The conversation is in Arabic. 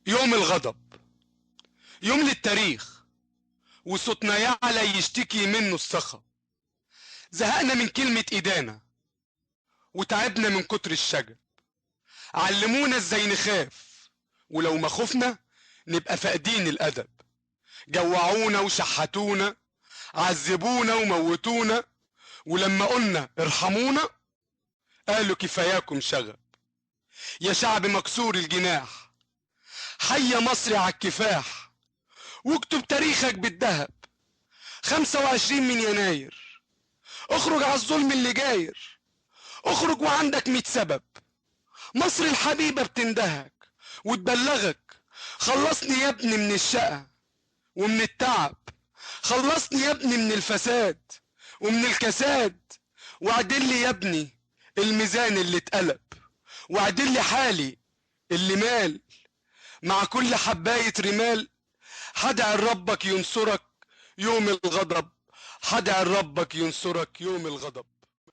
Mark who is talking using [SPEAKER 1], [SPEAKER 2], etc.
[SPEAKER 1] يوم الغضب، يوم للتاريخ، وصوتنا يعلى يشتكي منه الصخب. زهقنا من كلمة ايدانا وتعبنا من كتر الشجب. علمونا ازاي نخاف، ولو ما خفنا نبقى فاقدين الادب. جوعونا وشحتونا، عذبونا وموتونا، ولما قلنا ارحمونا قالوا كفاياكم شغب. يا شعب مكسور الجناح، حي مصري عالكفاح، واكتب تاريخك بالذهب. 25 من يناير، اخرج على الظلم اللي جاير، اخرج وعندك 100 سبب. مصر الحبيبة بتندهك وتبلغك، خلصني يا ابني من الشقة ومن التعب، خلصني يا ابني من الفساد ومن الكساد، واعدل لي يا ابني الميزان اللي اتقلب، واعدل لي حالي اللي مال. مع كل حباية رمال هدعي ربك ينصرك يوم الغضب، هدعي ربك ينصرك يوم الغضب.